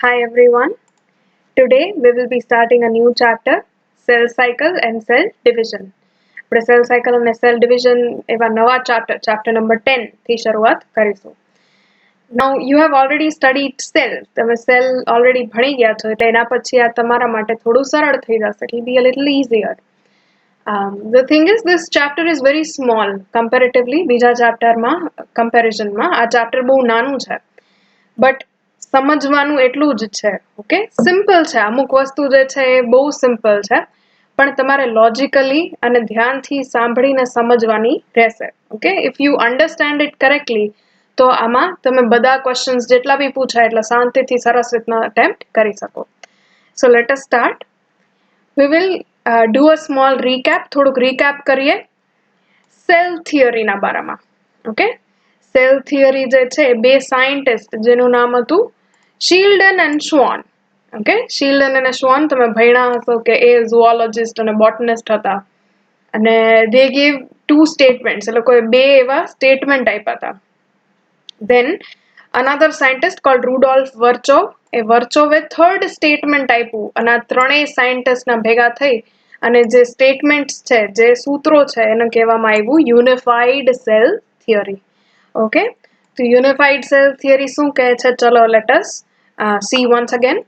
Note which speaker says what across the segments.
Speaker 1: Hi everyone. Today we will be starting a new chapter, cell cycle and cell division. આપણે cell cycle અને cell division એવા નવા chapter number 10 થી શરૂઆત કરીશું. Now you have already studied cell. તમે cell already ભણી ગયા છો એટલે એના પછી આ તમારા માટે થોડું સરળ થઈ જશે. It will be a little easier. The thing is this chapter is very small comparatively બીજા chapter માં comparison માં આ chapter બહુ નાનું છે. But સમજવાનું એટલું જ છે ઓકે સિમ્પલ છે અમુક વસ્તુ જે છે એ બહુ સિમ્પલ છે પણ તમારે લોજિકલી અને ધ્યાનથી સાંભળીને સમજવાની રહેશે okay if you understand it correctly તો આમાં તમે બધા ક્વેશ્ચન્સ જેટલા બી પૂછાય એટલા શાંતિથી સરસ રીતના અટેમ્પ્ટ કરી શકો so let us start we will do a small recap થોડુંક રીકેપ કરીએ સેલ થિયરીના બારામાં ઓકે સેલ થિયરી જે છે બે સાયન્ટિસ્ટ જેનું નામ હતું શિલ્ડન એન્ડ શ્વોન ઓકે શિલ્ડન અને શ્વોન તમે ભણ્યા હશો કે એ ઝુઓલોજિસ્ટ અને બોટનિસ્ટ હતા અને દે ગેવ ટુ સ્ટેટમેન્ટ્સ એ લોકોએ બે એવા સ્ટેટમેન્ટ આપ્યા હતા then another scientist called Rudolf Virchow એ વર્ચોવે થર્ડ સ્ટેટમેન્ટ આપ્યું અને આ ત્રણેય સાયન્ટિસ્ટના ભેગા થઈ અને જે સ્ટેટમેન્ટ્સ છે જે સૂત્રો છે એને કહેવામાં આવ્યું યુનિફાઈડ સેલ થિયરી ઓકે તો યુનિફાઈડ સેલ થિયરી શું કહે છે ચલો let us see once again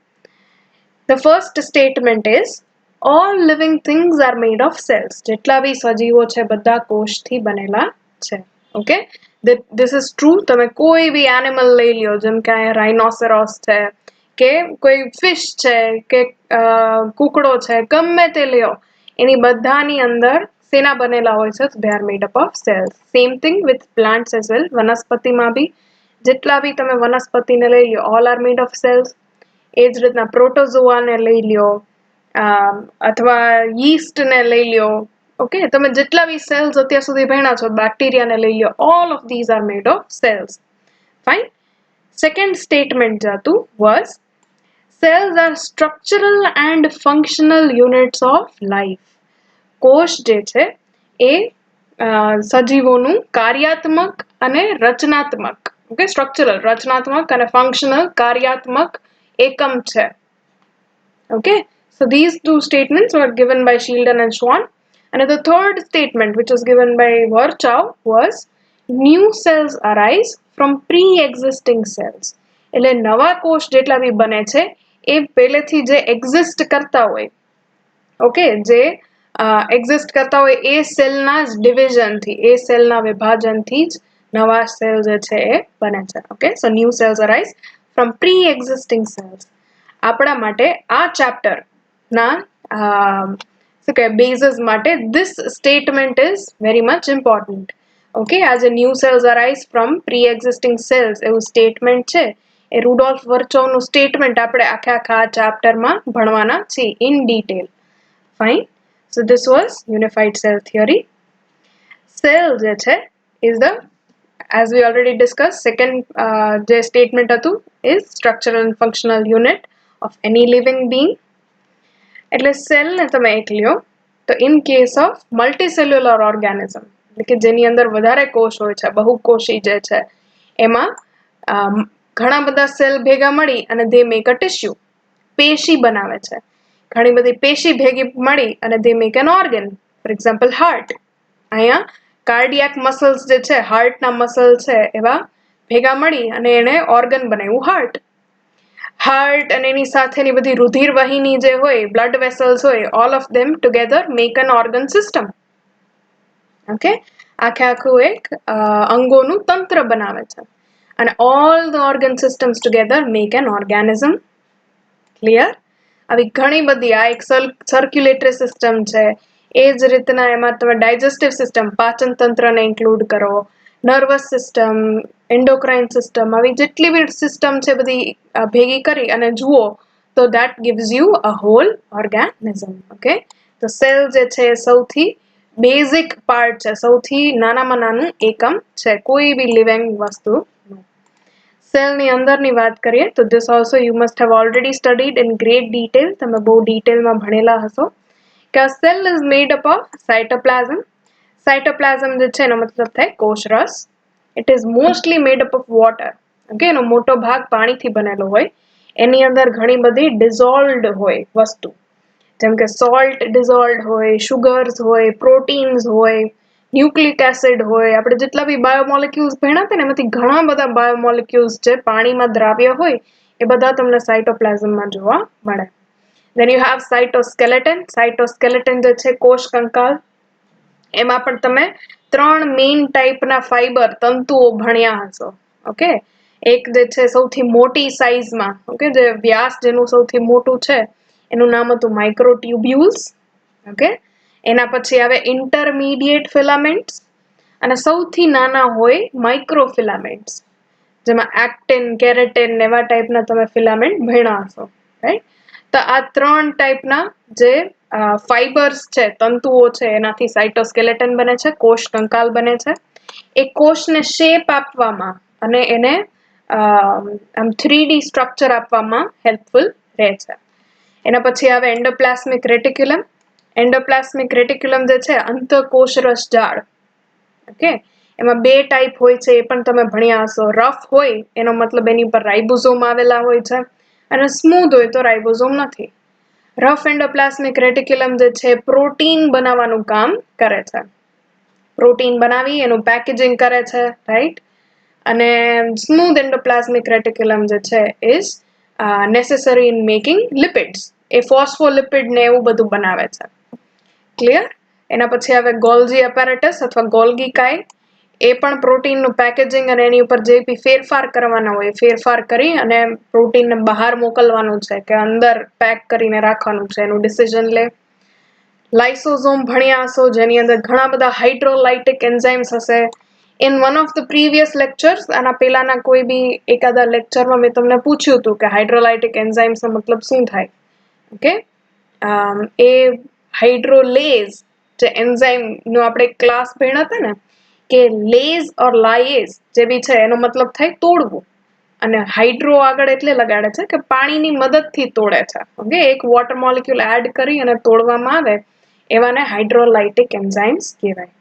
Speaker 1: the first statement is all living things are made of cells જેટલા બી સજીવો છે બધા કોષથી બનેલા છે ઓકે this is true તમે કોઈ બી એનિમલ લઈ લ્યો જેમ કે રાઇનોસેરોસ છે કે કોઈ ફિશ છે કે કૂકડો છે ગમે તે લ્યો એની બધાની અંદર સેના બનેલા હોય છે they are made up of cells same thing with plants as well વનસ્પતિમાં બી જેટલા બી તમે વનસ્પતિને લઈ લ્યો all are made of cells એ જ રીતના પ્રોટોઝોઆને લઈ લ્યો અથવા યીસ્ટને લઈ લ્યો ઓકે તમે જેટલા બી સેલ્સ અત્યાર સુધી ભણ્યા છો બેક્ટેરિયાને લઈ લ્યો all of these are made of cells fine second statement જાતું was cells are structural and functional units of life કોષ જે છે એ સજીવોનું કાર્યાત્મક અને રચનાત્મક ઓકે સ્ટ્રક્ચરલ રચનાત્મક અને ફંક્શનલ કાર્યાત્મક એકમ છે okay so these two statements were given by Shildon and Schwann and the third statement which was given by Virchow was new cells arise from pre-existing cells એટલે નવા કોષ જેટલા બી બને છે એ પહેલેથી જે એક્ઝિસ્ટ કરતા હોય ઓકે જે એક્ઝિસ્ટ કરતા હોય એ સેલના જ ડિવિઝનથી એ સેલના વિભાજનથી જ નવા સેલ જે છે એ બને છે okay so new cells arise from pre existing cells આપણા માટે આ ચેપ્ટર ના શું કહે બેઝિસ માટે this statement is very much important okay as a new cells arise from pre-existing cells એવું સ્ટેટમેન્ટ છે એ રુડોલ્ફ વર્ચોવનું સ્ટેટમેન્ટ આપણે આખા ચેપ્ટરમાં ભણવાના છીએ in detail fine so this was unified cell theory cell જે છે is the as we already discussed second જે statement હતું is structural and functional unit of any living being એટલે સેલ ને તમે એક લ્યો તો in case of multicellular organism એટલે કે જેની અંદર વધારે કોષ હોય છે બહુકોષી જે છે એમાં ઘણા બધા સેલ ભેગા મળી અને they make a tissue પેશી બનાવે છે ઘણી બધી પેશી ભેગી મળી અને they make an organ for example heart અહીંયા કાર્ડિયાક મસલ્સ જે છે હાર્ટના મસલ છે એવા ભેગા મળી અને એને ઓર્ગન બનાવ્યું હાર્ટ અને એની સાથેની બધી રુધિર વાહિની જે હોય બ્લડ વેસલ્સ હોય all of them together make an organ system okay આખું એક અંગોનું તંત્ર બનાવે છે અને all the organ systems together make an organism clear આવી ઘણી બધી આ એક સર્ક્યુલેટરી સિસ્ટમ છે એ જ રીતના એમાં તમે ડાયજેસ્ટિવ સિસ્ટમ પાચન તંત્રને ઇન્ક્લુડ કરો નર્વસ સિસ્ટમ એન્ડોક્રાઇન સિસ્ટમ આવી જેટલી બી સિસ્ટમ છે બધી ભેગી કરી અને જુઓ તો that gives you a whole organism okay તો સેલ જે છે સૌથી બેઝિક પાર્ટ છે સૌથી નાનામાં નાનું એકમ છે કોઈ બી લિવિંગ વસ્તુ સેલની અંદરની વાત કરીએ તો this also you must have already studied in great detail તમે બહુ ડિટેલમાં ભણેલા હશો કે આ cell is made up of cytoplasm જે છે એનો મતલબ થાય કોષરસ it is mostly made up of water okay એનો મોટો ભાગ પાણીથી બનેલો હોય એની અંદર ઘણી બધી ડિઝોલ્વડ હોય વસ્તુ, જેમ કે સોલ્ટ ડિઝોલ્વડ હોય, શુગર્સ હોય, પ્રોટીન્સ હોય, ન્યુક્લિક એસિડ હોય. આપણે જેટલા બી બાયોમોલિક્યુલ્સ ભણ્યા હતા ને એમાંથી ઘણા બધા બાયોમોલિક્યુલ્સ જે પાણીમાં દ્રાવ્ય હોય એ બધા તમને સાયટોપ્લાઝમમાં જોવા મળે. Then you have cytoskeleton. Cytoskeleton જે છે કોષ કંકાલ. એમાં પણ તમે 3 મેઇન ટાઈપના ફાઈબર તંતુઓ ભણ્યા હશો. ઓકે, એક જે છે સૌથી મોટી સાઇઝમાં, ઓકે, જે વ્યાસ જેનું સૌથી મોટું છે એનું નામ હતું માઇક્રોટ્યુબ્યુલ્સ. ઓકે, એના પછી આવે ઇન્ટરમીડિયેટ ફિલામેન્ટ્સ અને સૌથી નાના હોય માઇક્રોફિલામેન્ટ્સ, જેમાં એક્ટિન, કેરેટિન એવા ટાઈપના તમે ફિલામેન્ટ ભણ્યા હશો, રાઈટ? તો આ 3 ટાઈપના જે ફાઈબર્સ છે, તંતુઓ છે, એનાથી સાયટોસ્કેલેટન બને છે, કોષ કંકાલ બને છે. એ કોષને શેપ આપવામાં અને એને આમ 3D સ્ટ્રક્ચર આપવામાં હેલ્પફુલ રહે છે. એના પછી આવે એન્ડોપ્લાસ્મિક રેટિક્યુલમ. એન્ડોપ્લાસ્મિક રેટિક્યુલમ જે છે અંતઃકોષરસ જાળ. ઓકે, એમાં 2 ટાઈપ હોય છે, એ પણ તમે ભણ્યા હશો. રફ હોય એનો મતલબ એની ઉપર રાઇબોઝોમ આવેલા હોય છે, અને સ્મૂધ હોય તો રાઇબોઝોમ નથી. રફ એન્ડોપ્લાસ્મિક રેટિક્યુલમ જે છે પ્રોટીન બનાવવાનું કામ કરે છે. પ્રોટીન બનાવી એનું પેકેજિંગ કરે છે, રાઈટ? અને સ્મૂધ એન્ડોપ્લાસ્મિક રેટિક્યુલમ જે છે is necessary in making lipids. A phospholipid ને એવું બધું બનાવે છે. ક્લિયર? એના પછી આવે ગોલ્જી એપેરેટસ અથવા ગોલ્ગી કાય. એ પણ પ્રોટીનનું પેકેજિંગ અને એની ઉપર જે બી ફેરફાર કરવાના હોય ફેરફાર કરી અને પ્રોટીનને બહાર મોકલવાનું છે કે અંદર પેક કરીને રાખવાનું છે એનું ડિસિઝન લે. લાઇસોઝોમ ભણ્યા હશો, જેની અંદર ઘણા બધા હાઇડ્રોલાઇટિક એન્ઝાઇમ્સ હશે. In one of the previous lectures, આના પહેલાના કોઈ બી એકાદા લેક્ચરમાં મેં તમને પૂછ્યું હતું કે હાઇડ્રોલાઇટિક એન્ઝાઇમ્સનો મતલબ શું થાય. ઓકે, એ હાઇડ્રોલેઝ જે એન્ઝાઇમનો આપણે ક્લાસ ભણ્યા હતા ને, કે લેઝ ઓર લાયેઝ જે બી છે એનો મતલબ થાય તોડવું, અને હાઇડ્રો આગળ એટલે લગાડે છે કે પાણીની મદદથી તોડે છે. ઓકે, એક વોટર મોલિક્યુલ એડ કરી અને તોડવામાં આવે એવાને હાઇડ્રોલાઇટિક એન્ઝાઇમ્સ કહેવાય.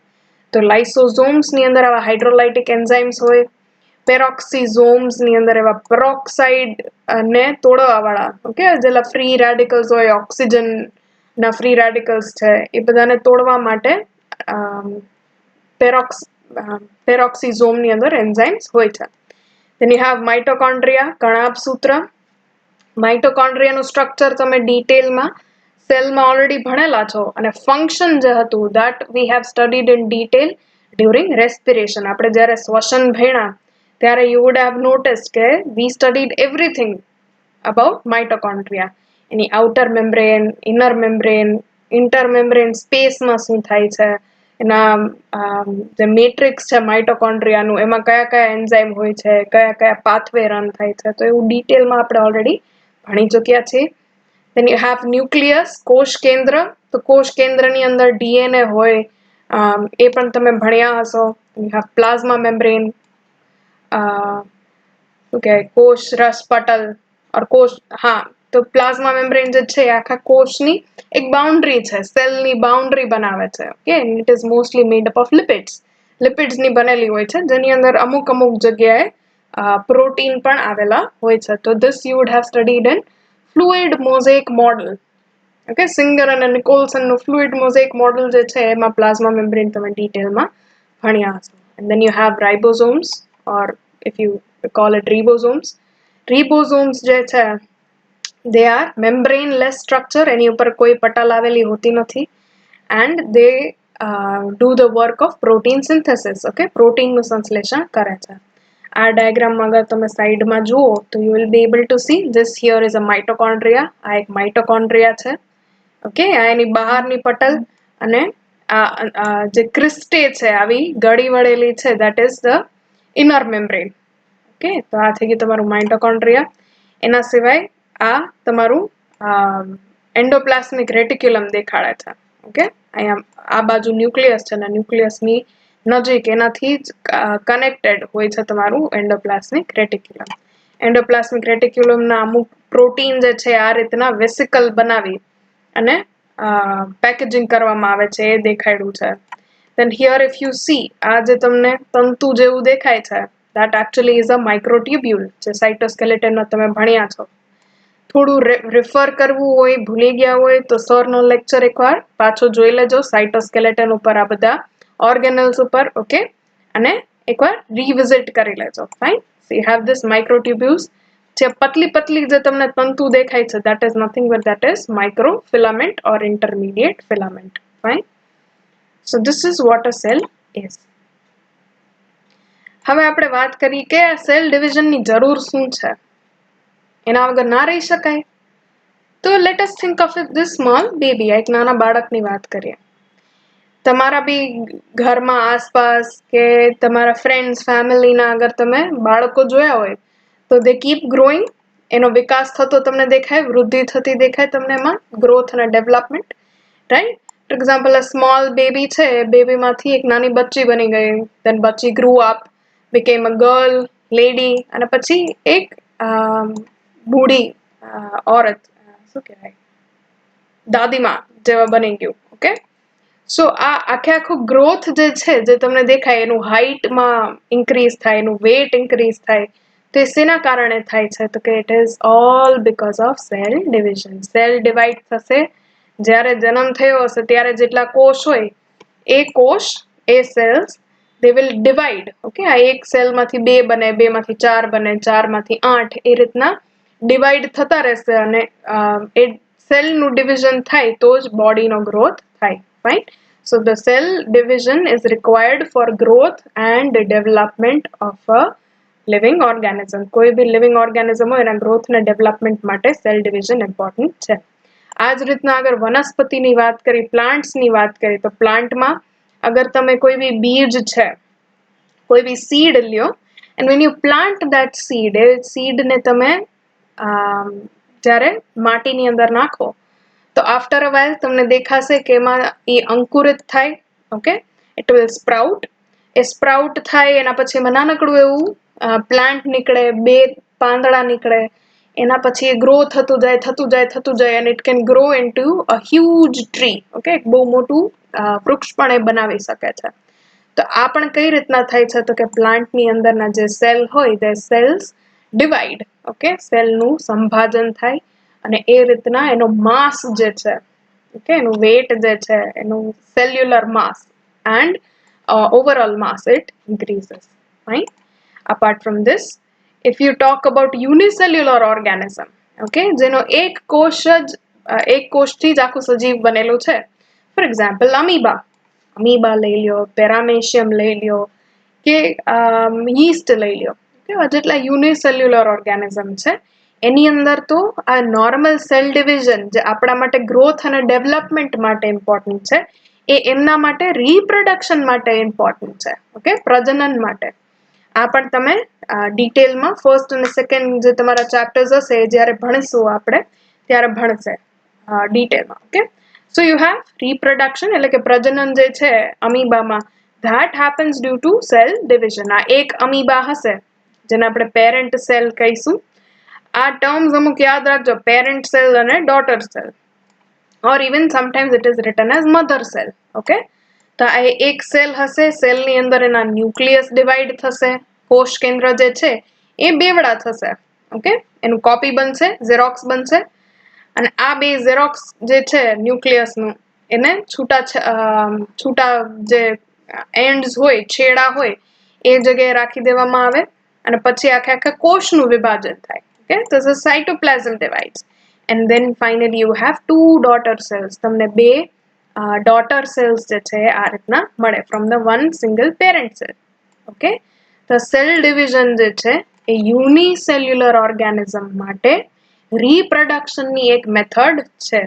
Speaker 1: તો લાઇસોઝોમ્સની અંદર આવા હાઇડ્રોલાઇટિક એન્ઝાઇમ્સ હોય. પેરોક્સિઝોમ્સની અંદર એવા પેરોક્સાઇડ ને તોડવાવાળા, ઓકે, જેલા ફ્રી રેડિકલ્સ હોય, ઓક્સિજન ના ફ્રી રેડિકલ્સ છે, એ બધાને તોડવા માટે પેરોક્સિઝોમની અંદર એન્ઝાઇમ્સ હોય છે. Then you have mitochondria, કણાભસૂત્ર. માઇટોકોન્ડ્રિયાનું સ્ટ્રક્ચર તમે ડિટેલમાં સેલમાં ઓલરેડી ભણેલા છો, અને ફંક્શન જે હતું that we have studied in detail during respiration. આપણે જ્યારે શ્વસન ભણ્યા ત્યારે you would have noticed કે we studied everything about mitochondria. Any outer membrane, inner membrane, inter membrane સ્પેસમાં શું થાય છે, એના જે મેટ્રિક્સ છે માઇટોકોન્ડ્રિયાનું એમાં કયા કયા એન્ઝાઇમ હોય છે, કયા કયા પાથવે રન થાય છે, તો એવું ડિટેલમાં આપણે ઓલરેડી ભણી ચૂક્યા છીએ. Then you have nucleus, કોષ કેન્દ્ર. તો કોષ કેન્દ્રની અંદર ડીએનએ હોય, એ પણ તમે ભણ્યા હશો. You have plasma membrane, શું કહેવાય, કોષ રસ પટલ ઓર કોષ, હા, તો પ્લાઝમા મેમ્બ્રેન જે છે આખા કોષની એક બાઉન્ડ્રી છે, સેલની બાઉન્ડ્રી બનાવે છે. Okay, it is mostly made up of lipids. લિપિડ્સની બનેલી હોય છે, જેની અંદર અમુક જગ્યાએ પ્રોટીન પણ આવેલા હોય છે. તો this you would have studied in fluid mosaic model. Okay, singer અને નિકોલસનનું ફ્લુઇડ મોઝેક મોડલ જે છે એમાં પ્લાઝમા મેમ્બ્રેન તમે ડિટેલમાં ભણ્યા હશો. And then you have ribosomes, or if you call it ribosomes. Ribosomes જે છે they are membraneless structure, એની ઉપર કોઈ પટલ આવેલી હોતી નથી, and they do the work of protein synthesis. Okay, પ્રોટીનનું સંશ્લેષણ કરે છે. આ ડાયાગ્રામમાં અગર તમે સાઈડમાં જુઓ તો you will be able to see this here is a mitochondria. આ એક માઇટોકોન્ડ્રિયા છે. ઓકે, આ એની બહારની પટલ, અને જે ક્રિસ્ટે છે આવી ગળી વળેલી છે, that is the inner membrane. Okay, તો આ થઈ ગયું તમારું માઇટોકોન્ડ્રિયા. એના સિવાય આ તમારું એન્ડોપ્લાસ્મિક રેટિક્યુલમ દેખાડે છે. ઓકે, અહીંયા આ બાજુ ન્યુક્લિયસ છે, અને ન્યુક્લિયસની નજીક એનાથી જ કનેક્ટેડ હોય છે તમારું એન્ડોપ્લાસ્મિક રેટિક્યુલમ. એન્ડોપ્લાસ્મિક રેટિક્યુલમના અમુક પ્રોટીન જે છે આ રીતના વેસિકલ બનાવી અને પેકેજિંગ કરવામાં આવે છે, એ દેખાડ્યું છે. Then here if you see, આ જે તમને તંતુ જેવું દેખાય છે that actually is a microtubule, જે સાઇટોસ્કેલેટનમાં તમે ભણ્યા છો. થોડું રેફર કરવું હોય, ભૂલી ગયા હોય તો સરનો લેક્ચર એકવાર પાછો જોઈ લેજો સાઇટોસ્કેલેટન ઉપર, આ બધા ઓર્ગેનલ્સ ઉપર. ઓકે, અને એકવાર રિવિઝિટ કરી લેજો. Fine. So you have this microtubules. જે પતલી પતલી જે તમને તંતુ દેખાય છે, that is nothing but that is microfilament or intermediate filament. Fine. So this is what a cell is. હવે આપણે વાત કરી કે આ સેલ ડિવિઝનની જરૂર શું છે, એના વગર ના રહી શકાય. તો let us think of this small baby. એક નાના બાળકની વાત કરીએ. તમારા બી ઘરમાં આસપાસ કે તમારા ફ્રેન્ડ્સ ફેમિલીના અગર તમે બાળકો જોયા હોય તો દે કીપ ગ્રોઈંગ. એનો વિકાસ થતો તમને દેખાય, વૃદ્ધિ થતી દેખાય તમને એમાં, ગ્રોથ અને development. Right. For example a small baby છે, બેબીમાંથી એક નાની બચ્ચી બની ગઈ, દેન બચ્ચી grow up, became a girl, lady, અને પછી એક બૂઢી ઓરત, શું કહેવાય, દાદીમા જેવા બની ગયું. ઓકે, સો આ આખું ગ્રોથ જે છે, જે તમને દેખાય, એનું હાઇટમાં ઇન્ક્રીઝ થાય, એનું વેટ ઇન્ક્રીઝ થાય, તો એ શેના કારણે થાય છે? તો કે it is all because of cell division. Cell divide થશે. જ્યારે જન્મ થયો હશે ત્યારે જેટલા કોષ હોય એ કોષ, એ cells, they will divide. Okay, આ એક સેલમાંથી 2 બને, 2 માંથી 4 બને, 4 માંથી 8, એ રીતના ડિવાઈડ થતા રહેશે, અને એ સેલનું ડિવિઝન થાય તો જ બોડીનો ગ્રોથ થાય. Fine. So the cell division is required four growth and development of a living organism. કોઈ બી લિવિંગ ઓર્ગેનિઝમ હોય એના ગ્રોથ અને ડેવલપમેન્ટ માટે સેલ ડિવિઝન ઇમ્પોર્ટન્ટ છે. આ જ રીતના અગર વનસ્પતિની વાત કરી, પ્લાન્ટ્સની વાત કરી, તો પ્લાન્ટમાં અગર તમે કોઈ બી બીજ છે, કોઈ બી સીડ લ્યો, and when you plant that seed, એ સીડને તમે જ્યારે માટીની અંદર નાખો તો આફ્ટર અ વાઇલ તમને દેખાશે કે એમાં એ અંકુરિત થાય. Okay, it will sprout. A sprout થાય, એના પછી એમાં નાનકડું એવું પ્લાન્ટ નીકળે, 2 પાંદડા નીકળે, એના પછી એ ગ્રો થતું જાય, and it can grow into a huge tree. Okay, એક બહુ મોટું વૃક્ષ પણ એ બનાવી શકે છે. તો આ પણ કઈ રીતના થાય છે? તો કે પ્લાન્ટની અંદરના જે સેલ હોય, તે સેલ્સ ડિવાઈડ. ઓકે, સેલનું સંભાજન થાય, અને એ રીતના એનો માસ જે છે, ઓકે, એનું વેટ જે છે, એનું cellular mass and overall mass, it increases. Fine. Apart from this, if you talk about unicellular organism, okay, જેનો એક કોષથી જ આખું સજીવ બનેલું છે. ફોર એક્ઝામ્પલ અમીબા લઈ લ્યો, પેરામેશિયમ લઈ લ્યો, કે યીસ્ટ લઈ લ્યો. જેટલા યુનિસેલ્યુલર ઓર્ગેનિઝમ છે એની અંદર તો આ નોર્મલ સેલ ડિવિઝન, જે આપણા માટે ગ્રોથ અને ડેવલપમેન્ટ માટે ઇમ્પોર્ટન્ટ છે, એ એમના માટે રિપ્રોડક્શન માટે ઇમ્પોર્ટન્ટ છે. ઓકે, પ્રજનન માટે. આ પણ તમે ડિટેલમાં ફર્સ્ટ અને સેકન્ડ જે તમારા ચેપ્ટર્સ હશે, જ્યારે ભણીશું આપણે ત્યારે ભણશે ડિટેલમાં. Okay, so you have reproduction, એટલે કે પ્રજનન જે છે અમીબામાં, that happens due to cell division. આ એક અમીબા હશે જેને આપણે પેરેન્ટ સેલ કહીશું. આ ટર્મ્સ અમુક યાદ રાખજો, પેરેન્ટ સેલ અને daughter cell, or even sometimes it is written as mother cell. Okay, તો આ એક સેલ હશે, સેલની અંદર એના ન્યુક્લિયસ ડિવાઈડ થશે, કોષ કેન્દ્ર જે છે એ બેવડા થશે. ઓકે, એનું કોપી બનશે, ઝેરોક્સ બનશે, અને આ 2 ઝેરોક્સ જે છે ન્યુક્લિયસનું, એને છૂટા જે એન્ડ્સ હોય, છેડા હોય, એ જગ્યાએ રાખી દેવામાં આવે, અને પછી આખા કોષનું વિભાજન થાય. ઓકે, તો cytoplasm divides, and then finally you have 2 daughter cells. તમને 2 daughter cells જે છે આ રીતના મળે from the one single parent cell. Okay, તો સેલ ડિવિઝન જે છે એ યુનિસેલ્યુલર ઓર્ગેનિઝમ માટે રિપ્રોડક્શનની એક મેથડ છે.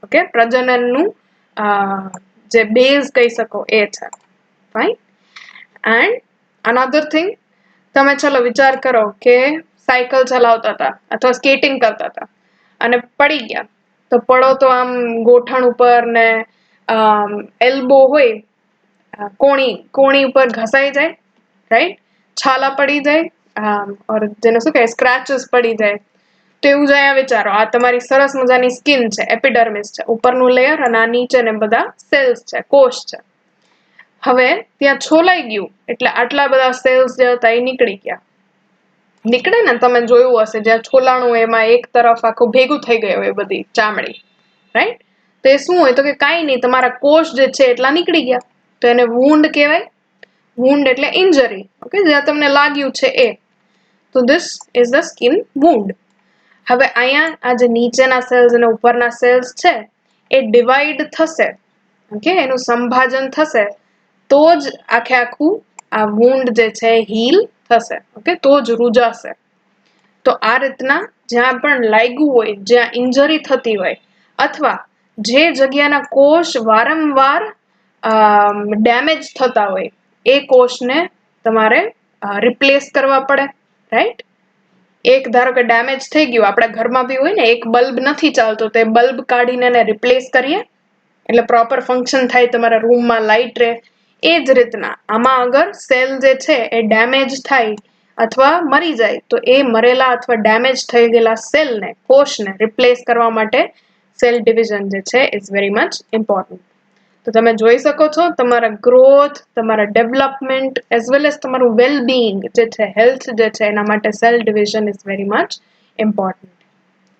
Speaker 1: ઓકે, પ્રજનનનું જે બેઝ કહી શકો એ છે. ફાઇન. એન્ડ અનધર થિંગ, તમે ચલો વિચાર કરો કે સાયકલ ચલાવતા હતા અથવા સ્કેટિંગ કરતા હતા અને પડી ગયા, તો પડો તો આમ ગોઠણ ઉપર ને એલ્બો હોય, કોણી ઉપર ઘસાઈ જાય, રાઈટ, છાલા પડી જાય, ઓર જેને શું કહેવાય, સ્ક્રેચીસ પડી જાય. તો એવું જ અહીંયા વિચારો, આ તમારી સરસ મજાની સ્કિન છે, એપિડર્મિસ છે, ઉપરનું લેયર, અને આ નીચે ને બધા સેલ્સ છે, કોષ છે. હવે ત્યાં છોલાઈ ગયું એટલે આટલા બધા સેલ્સ જે હતા એ નીકળી ગયા. નીકળે ને, તમે જોયું હશે જ્યાં છોલાણું એમાં એક તરફ આખું ભેગું થઈ ગયું હોય બધી ચામડી, રાઈટ? તો એ શું હોય તો કે કાંઈ નહીં, તમારા કોષ જે છે એટલા નીકળી ગયા, તો એને વુન્ડ કહેવાય. વુન્ડ એટલે ઇન્જરી, ઓકે, જ્યાં તમને લાગ્યું છે એ. તો this is the skin wound. હવે અહીંયા આ જે નીચેના સેલ્સ અને ઉપરના સેલ્સ છે એ ડિવાઈડ થશે, ઓકે, એનું સંભાજન થશે, તો જ આખું આ વુન્ડ જે છે હીલ થશે, ઓકે, તો જ રૂજાશે. તો આ રીતના જ્યાં પણ લાગ્યું હોય, જ્યાં ઇન્જરી થતી હોય, અથવા જે જગ્યાના કોષ વારંવાર ડેમેજ થતા હોય, એ કોષને તમારે રિપ્લેસ કરવા પડે, રાઈટ? એક ધારો કે ડેમેજ થઈ ગયું, આપણા ઘરમાં બી હોય ને, એક બલ્બ નથી ચાલતો, તો એ બલ્બ કાઢીને એને રિપ્લેસ કરીએ એટલે પ્રોપર ફંક્શન થાય, તમારા રૂમમાં લાઇટ રહે. એ જ રીતના આમાં અગર સેલ જે છે એ ડેમેજ થાય અથવા મરી જાય, તો એ મરેલા અથવા ડેમેજ થઈ ગયેલા સેલને, કોષને રિપ્લેસ કરવા માટે સેલ ડિવિઝન જે છે ઇઝ વેરી મચ ઇમ્પોર્ટન્ટ. તો તમે જોઈ શકો છો તમારા ગ્રોથ, તમારા ડેવલપમેન્ટ એઝ વેલ એઝ તમારું વેલબીંગ જે છે, હેલ્થ જે છે, એના માટે cell division is very much important,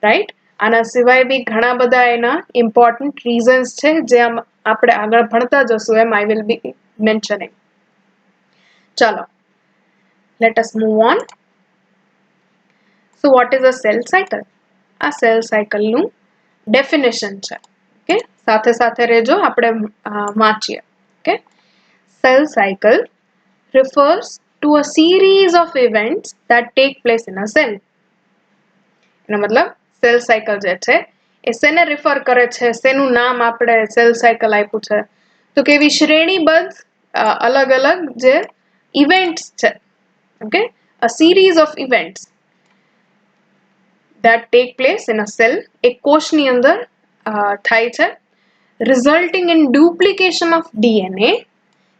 Speaker 1: right? આના સિવાય બી ઘણા બધા એના ઇમ્પોર્ટન્ટ રીઝન્સ છે જે આપણે આગળ ભણતા જશું એમ આઈ વિલ બી મેન્શનિંગ. ચાલો, let us move on. So what is a cell cycle? આ સેલ સાયકલનું ડેફિનેશન છે, ઓકે, સાથે સાથે રહેજો, આપણે વાંચીએ. Okay, cell cycle refers to a series of events that take place in a cell. એનો મતલબ સેલ સાયકલ જે છે એ શેને રિફર કરે છે, શેનું નામ આપણે સેલ સાયકલ આપ્યું છે, તો કે એવી શ્રેણીબદ્ધ અલગ અલગ જે ઇવેન્ટ્સ છે, okay, a series of events that take place in a cell, એક કોષની અંદર થાય છે, resulting in duplication of DNA,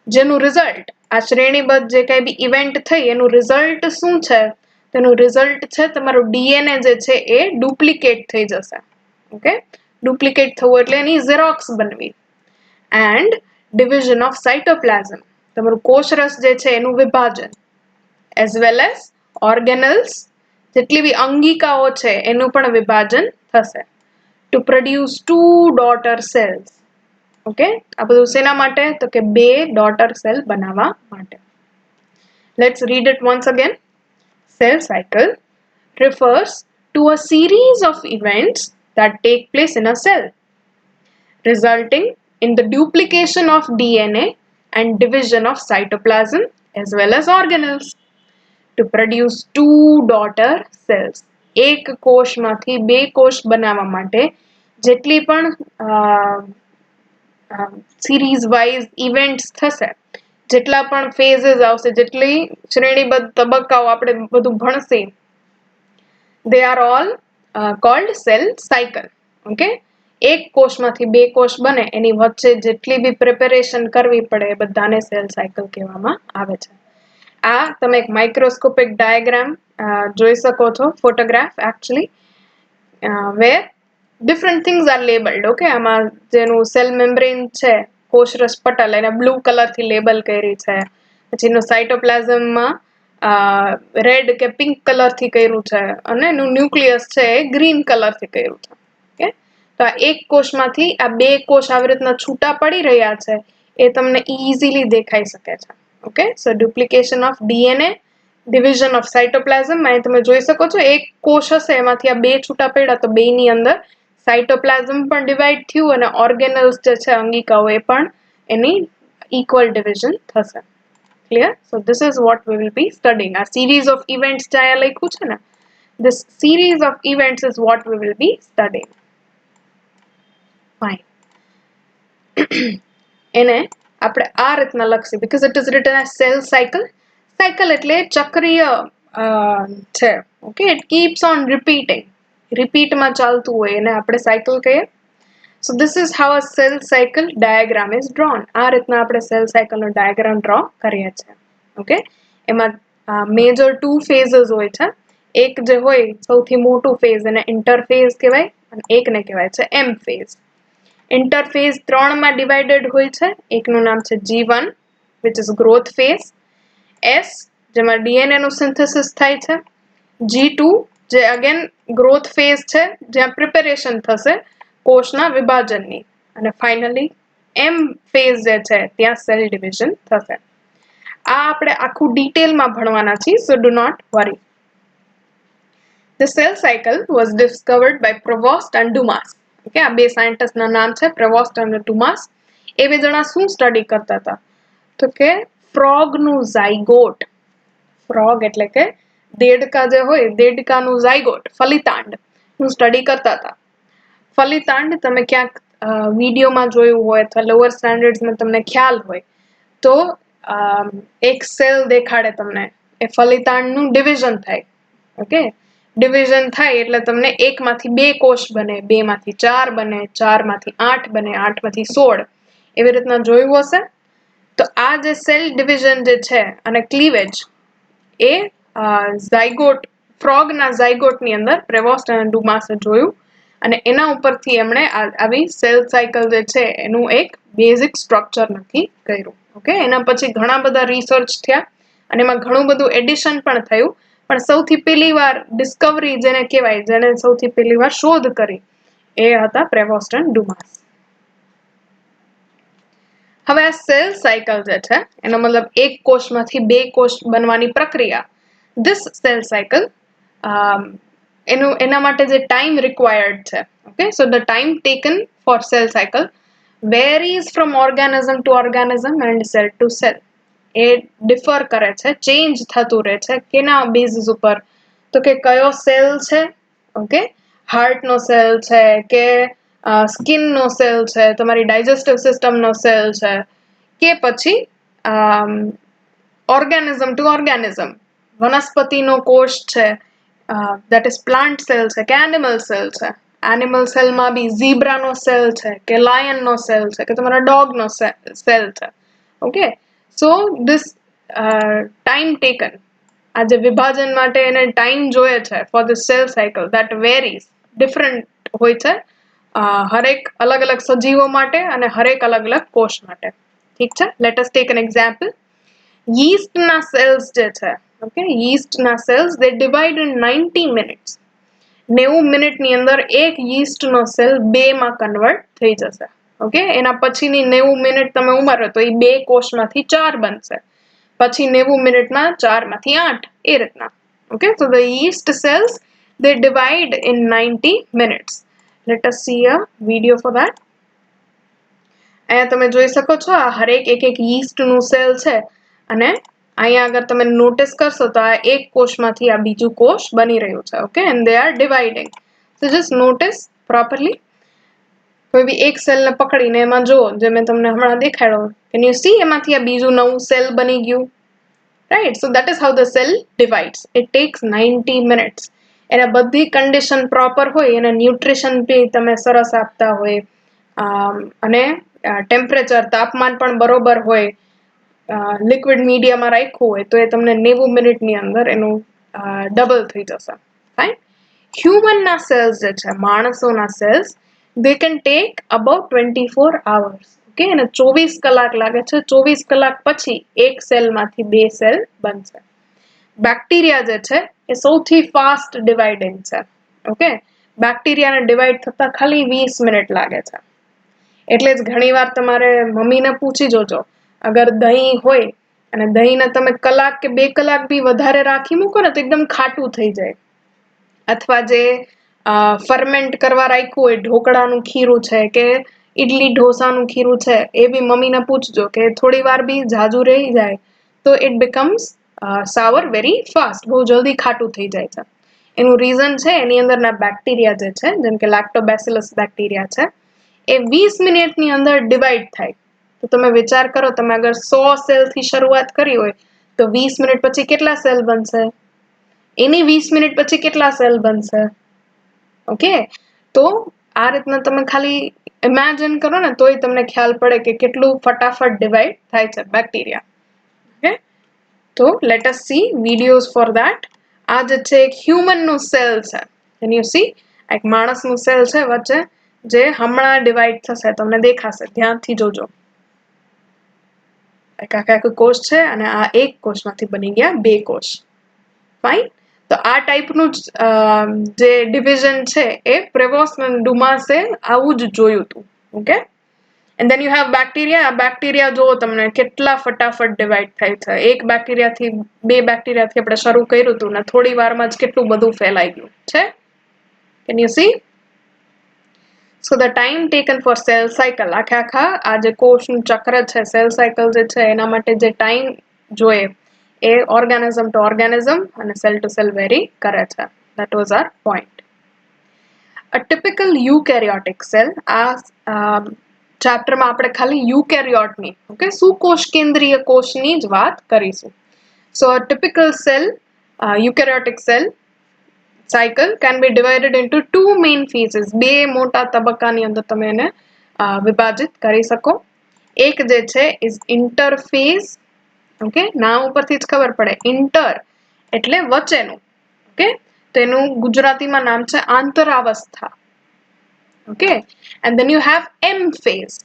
Speaker 1: જેનું રિઝલ્ટ, આ શ્રેણીબદ્ધ જે કઈ બી ઇવેન્ટ થઈ એનું રિઝલ્ટ શું છે, તેનું રિઝલ્ટ છે તમારું ડીએનએ જે છે એ ડુપ્લિકેટ થઈ જશે, ઓકે, ડુપ્લિકેટ થવું એટલે એની ઝેરોક્સ બનવી. એન્ડ ડિવિઝન ઓફ સાઇટોપ્લાઝમ, તમારું કોષરસ જે છે એનું વિભાજન, એઝ વેલ એઝ ઓર્ગેનલ્સ, જેટલી બી અંગિકાઓ છે એનું પણ વિભાજન થશે, to produce 2 daughter cells. Okay, આ બધું શેના માટે, તો કે 2 ડોટર સેલ બનાવવા માટે. Let's read it once again. Cell cycle refers to a series of events that take place in a cell, resulting in the duplication of DNA and division of cytoplasm as well as organelles to produce 2 daughter cells. એક કોષમાંથી 2 કોષ બનાવવા માટે જેટલી પણ series wise events થશે, જેટલા પણ phases આવશે, જેટલી શ્રેણીબદ્ધ તબક્કાઓ આપણે બધું ભણશે, they are all called cell cycle. Okay, એક કોષમાંથી 2 કોષ બને એની વચ્ચે જેટલી બી પ્રિપેરેશન કરવી પડે એ બધાને સેલ સાયકલ કહેવામાં આવે છે. આ તમે એક માઇક્રોસ્કોપિક ડાયાગ્રામ જોઈ શકો છો, photograph actually, where different things are labeled. Okay, આમાં જેનું સેલ મેમ્બ્રેન છે, કોષરસ પટલ, એને બ્લુ કલરથી લેબલ કરી છે, પછી એનું સાઇટોપ્લાઝમમાં રેડ કે પિંક કલરથી કર્યું છે, અને એનું ન્યુક્લિયસ છે એ ગ્રીન કલરથી કર્યું છે. ઓકે, તો આ એક કોષમાંથી આ 2 કોષ આવી રીતના છૂટા પડી રહ્યા છે એ તમને ઇઝીલી દેખાઈ શકે છે. Okay, so duplication of DNA, division of cytoplasm, અહીં તમે જોઈ શકો છો એક કોષ હશે એમાંથી આ 2 છૂટા પડ્યા, તો 2 ની અંદર સાઇટોપ્લાઝમ પણ ડિવાઈડ થયું અને ઓર્ગેનલ્સ જે છે, અંગિકાઓ, એ પણ એની ઇક્વલ ડિવિઝન થશે. Clear? So this is what we will be studying. A series of events jaya લખ્યું છે ને, this series of events is what we will be studying. Fine. એને આપણે આ રીતના લખશું, because it is written as cell cycle. Cycle એટલે ચક્રીય છે, okay, it keeps on repeating, રિપીટમાં ચાલતું હોય એને આપણે સાયકલ કહીએ. So this is how a cell cycle diagram is drawn. આ રીતના આપણે સેલ સાયકલનો ડાયાગ્રામ ડ્રો કરીએ છીએ. ઓકે, એમાં મેજર 2 phases હોય છે. એક જે હોય સૌથી મોટું ફેઝ એને ઇન્ટરફેઝ કહેવાય, અને એકને કહેવાય છે એમ ફેઝ. ઇન્ટરફેઝ 3 માં ડિવાઇડેડ હોય છે. એકનું નામ છે G1 which is growth phase, S જેમાં DNA નું સિન્થેસિસ થાય છે, G2 જે અગેન ગ્રોથ ફેઝ છે, જ્યાં પ્રિપેરેશન થશે કોષના વિભાજનની, અને ફાઇનલી M ફેઝ જે છે ત્યાં સેલ ડિવિઝન થશે. આ આપણે આખું ડિટેલમાં ભણવાના છીએ, so do not worry. The cell cycle was discovered by Provost and Dumas. Okay, આ બે સાયન્ટિસ્ટના નામ છે પ્રેવોસ્ટ અને ડુમાસ. એ બે જણા શું સ્ટડી કરતા હતા? તો કે ફ્રોગનું ઝાયગોટ, ફ્રોગ એટલે કે દેડકા જે હોય, દેડકાનું ઝાયગોટ, ફલિતાંડ નું સ્ટડી કરતા હતા. ફલિતાંડ તમે ક્યાંક વિડીયોમાં જોયું હોય અથવા લોઅર સ્ટાન્ડર્ડ્સમાં તમને ખ્યાલ હોય તો એક સેલ દેખાડે તમને, એ ફલિતાંડનું ડિવિઝન થાય. ઓકે, ડિવિઝન થાય એટલે તમને એકમાંથી બે કોષ બને, બે માંથી ચાર બને, ચાર માંથી 8 બને, 8 માંથી 16, એવી રીતના જોયું હશે. તો આ જે સેલ ડિવિઝન જે છે અને ક્લીવેજ એ ઝાયગોટ, ફ્રોગના ઝાયગોટની અંદર પ્રેવોસ્ટ અને ડુમાસે જોયું, અને એના ઉપરથી એમણે આવી સેલ સાયકલ જે છે એનું એક બેઝિક સ્ટ્રક્ચર નક્કી કર્યું. ઓકે, એના પછી ઘણા બધા રિસર્ચ થયા અને એમાં ઘણું બધું એડિશન પણ થયું, પણ સૌથી પહેલી વાર ડિસ્કવરી જેને કહેવાય, જેને સૌથી પહેલી વાર શોધ કરી, એ હતા પ્રેવોસ્ટ અને ડુમાસ. હવે આ સેલ સાયકલ જે છે એનો મતલબ એક કોષમાંથી બે કોષ બનવાની પ્રક્રિયા, ધીસ સેલ સાયકલ, એના માટે જે ટાઈમ રિક્વાયર્ડ છે, okay, so the time taken for cell cycle varies from organism to organism and cell to cell. એ ડિફર કરે છે, ચેન્જ થતું રહે છે. કેના બેઝિસ ઉપર? તો કે કયો સેલ છે, ઓકે, હાર્ટનો સેલ છે કે સ્કિનનો સેલ છે, તમારી ડાયજેસ્ટિવ સિસ્ટમનો સેલ છે, કે પછી ઓર્ગેનિઝમ ટુ ઓર્ગેનિઝમ, વનસ્પતિનો કોષ છે, દેટ ઇઝ પ્લાન્ટ સેલ છે કે એનિમલ સેલ છે. એનિમલ સેલમાં બી ઝીબ્રાનો સેલ છે કે લાયનનો સેલ છે કે તમારા ડોગનો સેલ છે. Okay, so this time taken, આ જે વિભાજન માટે એને ટાઈમ જોઈએ છે for the cell cycle, that varies, different હોય છે હરેક અલગ અલગ સજીવો માટે અને હરેક અલગ અલગ કોષ માટે. ઠીક છે, let us take an example. યીસ્ટના સેલ્સ જે છે, ઓકે, યીસ્ટના cells they divide in 90 minutes. 90 મિનિટની અંદર એક યીસ્ટનો સેલ બે માં કન્વર્ટ થઈ જશે. ઓકે, એના પછીની 90 મિનિટ તમે ઉમેરો તો એ બે કોષમાંથી 4 બનશે, પછી 90 મિનિટમાં 4 માંથી 8, એ રીતના. Okay, so the yeast cells they divide in 90 minutes. Let us see a video for that. અહીંયા તમે જોઈ શકો છો આ હરેક એક યીસ્ટનું સેલ છે, અને અહીંયા અગર તમે નોટિસ કરશો તો આ એક કોષમાંથી આ બીજું કોષ બની રહ્યું છે. Okay, and they are dividing. So just notice properly. કોઈ બી એક સેલને પકડીને એમાં જો, જે મેં તમને હમણાં દેખાડ્યો, can you see એમાંથી આ બીજું નવું સેલ બની ગયું, right? So that is how the cell divides. It takes 90 minutes. એને બધી કન્ડિશન પ્રોપર હોય, એને ન્યુટ્રિશન બી તમે સરસ આપતા હોય, અને ટેમ્પરેચર, તાપમાન પણ બરોબર હોય, લિક્વિડ મીડિયામાં રાખ્યું હોય તો એ તમને 90 મિનિટની અંદર એનું ડબલ થઈ જશે. ફાઇન. હ્યુમનના સેલ્સ જે છે, માણસોના cells, they can take about 24 hours. Okay, એને 24 કલાક લાગે છે. 24 કલાક પછી એક સેલમાંથી બે સેલ બનશે. બેક્ટેરિયા જે છે એ સૌથી ફાસ્ટ ડિવાઇડિંગ છે. ઓકે, બેક્ટેરિયાને ડિવાઇડ થતા ખાલી 20 મિનિટ લાગે છે. એટલે જ ઘણીવાર તમારે મમ્મીને પૂછી જોજો, અગર દહીં હોય અને દહીંને તમે કલાક કે 2 કલાક બી વધારે રાખી મૂકો ને તો એકદમ ખાટું થઈ જાય. અથવા જે ફર્મેન્ટ કરવા રાખ્યું હોય, ઢોકળાનું ખીરું છે કે ઇડલી ઢોસાનું ખીરું છે, એ બી મમ્મીને પૂછજો કે થોડી વાર બી જાજુ રહી જાય તો it becomes shower very fast, બહુ જલ્દી ખાટું થઈ જાય છે. એનું રીઝન છે એની અંદરના બેક્ટેરિયા જે છે, જેમ કે લેક્ટોબેસિલસ બેક્ટેરિયા છે, એ 20 મિનિટની અંદર ડિવાઈડ થાય. તો તમે વિચાર કરો, તમે અગર 100 સેલથી શરૂઆત કરી હોય તો 20 મિનિટ પછી કેટલા સેલ બનશે? એની 20 મિનિટ પછી કેટલા સેલ બનશે? ઓકે, તો આ રીતના તમે ખાલી ઇમેજિન કરો ને તોય તમને ખ્યાલ પડે કે કેટલું ફટાફટ ડિવાઈડ થાય છે બેક્ટેરિયા. ઓકે, તો let S C videos for that. આ જે છે એક હ્યુમનનું સેલ છે, કેન યુ સી? એક માણસનું સેલ છે વચ્ચે, જે હમણાં ડિવાઈડ થશે, તમને દેખાશે, ધ્યાનથી જોજો. આખું કોષ છે અને આ એક કોષમાંથી બની ગયા બે કોષ. ફાઇન. તો આ ટાઈપનું જે ડિવિઝન છે એ પ્રેવોસ અને ડુમાસે આવું જ જોયું હતું. Okay, and then you have bacteria. આ બેક્ટેરિયા જો તમને કેટલા ફટાફટ ડિવાઈડ થાય છે. એક બેક્ટેરિયાથી બે બેક્ટેરિયાથી આપણે શરૂ કર્યું હતું ને થોડી વારમાં જ કેટલું બધું ફેલાઈ ગયું છે. Can you C? So the time taken for cell cycle, આખા આ જે કોષનું ચક્ર છે, સેલ સાયકલ જે છે એના માટે જે ટાઈમ જોઈએ એ ઓર્ગેનિઝમ ટુ ઓર્ગેનિઝમ અને સેલ ટુ સેલ વેરી કરે છે. That was our point. A typical eukaryotic cell, આ ચેપ્ટરમાં આપણે ખાલી યુકેરિયોટની, ઓકે, સુકોષ કેન્દ્રીય કોષની જ વાત કરીશું. So a typical cell, eukaryotic cell cycle can be divided into two main phases. બે મોટા તબક્કાની અંદર તમે એને વિભાજિત કરી શકો. એક જે છે is interphase. ઓકે, નામ ઉપરથી જ ખબર પડે, ઇન્ટર એટલે વચ્ચેનું. ઓકે, તો એનું ગુજરાતીમાં નામ છે આંતરાવસ્થા. Okay, and then you have M phase.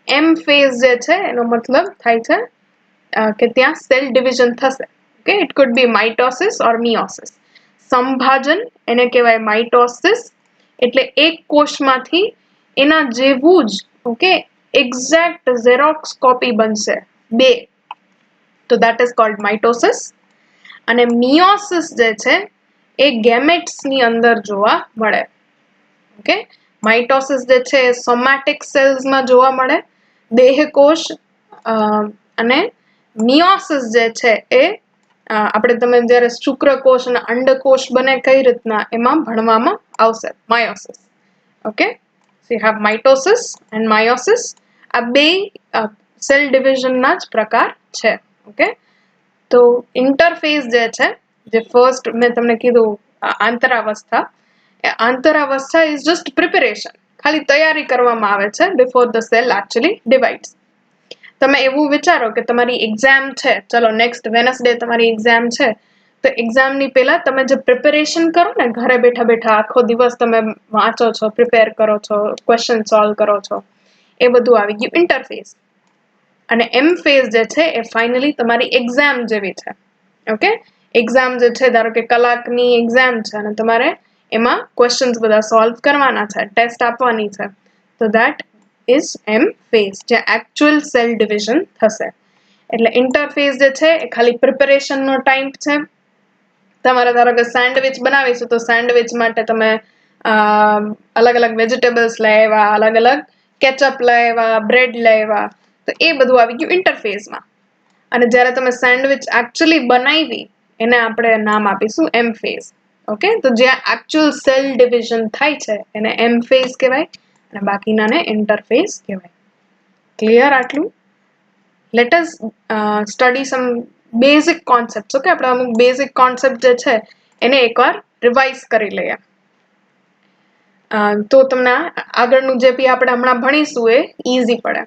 Speaker 1: M phase જે છે એનો મતલબ થાય છે કે ત્યાં સેલ ડિવિઝન થશે. Okay, it could be mitosis or meiosis. સંભાજન એને કહેવાય માઇટોસિસ, એટલે એક કોષમાંથી એના જેવું જ, ઓકે, એક્ઝેક્ટ ઝેરોક્સ કોપી બનશે બે, તો that is called mitosis. અને મિયોસિસ જે છે એ ગેમેટ્સની અંદર જોવા મળે. ઓકે, માઇટોસિસ જે છે એ સોમેટિક સેલ્સમાં જોવા મળે, દેહકોષ, અને મિયોસિસ જે છે એ આપણે તમે જ્યારે શુક્રકોષ અને અંડકોષ બને કઈ રીતના એમાં ભણવામાં આવશે, meiosis. Okay, so you have mitosis and meiosis. આ બે સેલ ડિવિઝનના જ પ્રકાર છે. ઓકે, તો ઇન્ટરફેઝ જે છે, જે ફર્સ્ટ મેં તમને કીધું આંતરાવસ્થા, એ આંતરાવસ્થા ઇઝ જસ્ટ પ્રિપેરેશન, ખાલી તૈયારી કરવામાં આવે છે before the cell actually divides. તમે એવું વિચારો કે તમારી એક્ઝામ છે, ચલો નેક્સ્ટ વેનસડે તમારી એક્ઝામ છે, તો એક્ઝામની પહેલા તમે જે પ્રિપેરેશન કરો ને, ઘરે બેઠા બેઠા આખો દિવસ તમે વાંચો છો, પ્રિપેર કરો છો, ક્વેશ્ચન સોલ્વ કરો છો, એ બધું આવી ગયું ઇન્ટરફેસ. અને એમ ફેઝ જે છે એ ફાઇનલી તમારી એક્ઝામ જેવી છે. ઓકે, એક્ઝામ જે છે, ધારો કે કલાકની એક્ઝામ છે અને તમારે એમાં ક્વેશ્ચન્સ બધા સોલ્વ કરવાના છે, ટેસ્ટ આપવાની છે, તો દેટ ઇઝ એમ ફેઝ, જે એકચ્યુઅલ સેલ ડિવિઝન થશે. એટલે ઇન્ટરફેઝ જે છે એ ખાલી પ્રિપેરેશનનો ટાઈમ છે. તમારે ધારો કે સેન્ડવિચ બનાવીશું તો સેન્ડવિચ માટે તમે અલગ અલગ વેજીટેબલ્સ લઈ આવ્યા, અલગ અલગ કેચઅપ લઈ આવ્યા, બ્રેડ લઈ આવ્યા, તો એ બધું આવી ગયું ઇન્ટરફેઝમાં. અને જ્યારે તમે સેન્ડવિચ એકચ્યુઅલી બનાવી એને આપણે નામ આપીશું એમ ફેઝ. ઓકે, તો જ્યાં એકચ્યુઅલ સેલ ડિવિઝન થાય છે એને એમ ફેઝ કહેવાય અને બાકીનાને ઇન્ટરફેઝ કહેવાય. ક્લિયર આટલું? લેટ અસ સ્ટડી સમ બેઝિક કોન્સેપ્ટ્સ. ઓકે, આપણે અમુક બેઝિક કોન્સેપ્ટ જે છે એને એકવાર રિવાઇઝ કરી લઈએ, તો તમને આગળનું જે બી આપણે હમણાં ભણીશું એ ઇઝી પડે.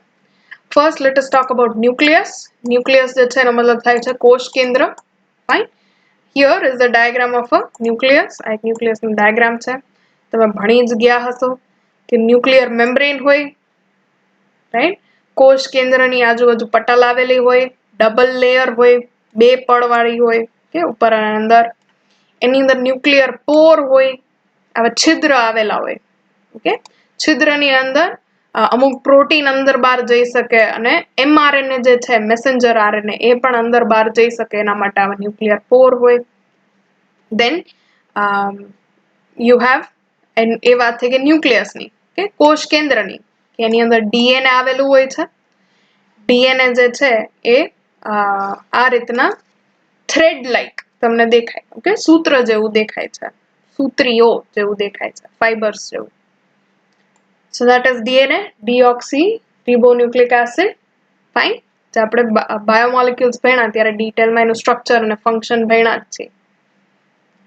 Speaker 1: First let us talk about nucleus. Nucleus જે છે એનો મતલબ થાય છે કોષ કેન્દ્ર. Fine, here is the diagram of a nucleus. આ એક ન્યુક્લિયસનું ડાયાગ્રામ છે. તમે ભણી જ ગયા હશો કે ન્યુક્લિયર મેમ્બ્રેન હોય, રાઈટ, કોષ કેન્દ્રની આજુબાજુ પટલ આવેલી હોય, ડબલ લેયર હોય, બે પડવાળી હોય, કે ઉપર અને અંદર. એની અંદર ન્યુક્લિયર પોર હોય, આવા છિદ્ર આવેલા હોય. ઓકે, છિદ્રની અંદર અમુક પ્રોટીન અંદર બહાર જઈ શકે અને mRNA જે છે, મેસેન્જર RNA, એ પણ અંદર બહાર જઈ શકે, એના માટે આવા ન્યુક્લિયર પોર હોય. દેન યુ હેવ, એ વાત થઈ કે ન્યુક્લિયસની, કે કોષ કેન્દ્રની, કે એની અંદર DNA આવેલું હોય છે. DNA જે છે એ આ રીતના થ્રેડ લાઈક તમને દેખાય. ઓકે, સૂત્ર જેવું દેખાય છે, સૂત્રીઓ જેવું દેખાય છે, ફાઈબર્સ જેવું. So that is DNA, deoxyribonucleic acid. Fine, જે આપણે બાયોમોલિક્યુલ્સ ભણ્યા ત્યારે ડિટેલમાં એનું સ્ટ્રક્ચર અને ફંક્શન ભણ્યા જ છે.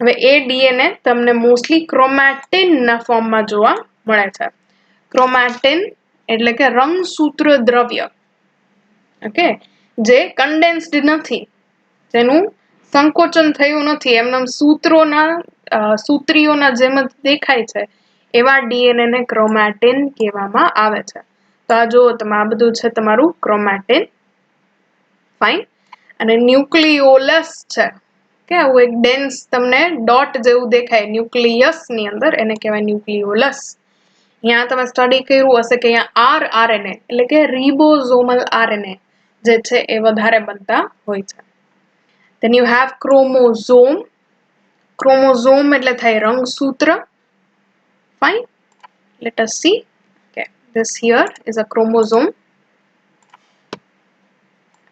Speaker 1: હવે એ DNA તમને મોસ્ટલી ક્રોમેટિનના ફોર્મમાં જોવા મળે છે. ક્રોમેટિન એટલે કે રંગસૂત્ર દ્રવ્ય. ઓકે, જે કન્ડેન્સ્ડ નથી, જેનું સંકોચન થયું નથી, એમના સૂત્રીઓના જેમ જ દેખાય છે, એવા DNA ને ક્રોમેટિન કહેવામાં આવે છે. તો આ જુઓ તમે, આ બધું છે તમારું ક્રોમેટિન. ફાઇન, અને ન્યુક્લિયોલસ છે, કે આવું એક ડેન્સ તમને ડોટ જેવું દેખાય ન્યુક્લિયસ ની અંદર, એને કહેવાય ન્યુક્લિયોલસ. यहाँ તમે સ્ટડી કર્યું હશે કે અહીંયા આરએનએ એટલે કે રિબોઝોમલ આરએનએ જે છે એ વધારે બનતા હોય છે. Then you have chromosome. Chromosome એટલે થાય રંગસૂત્ર. Fine. Let us see. Okay, this here is a chromosome.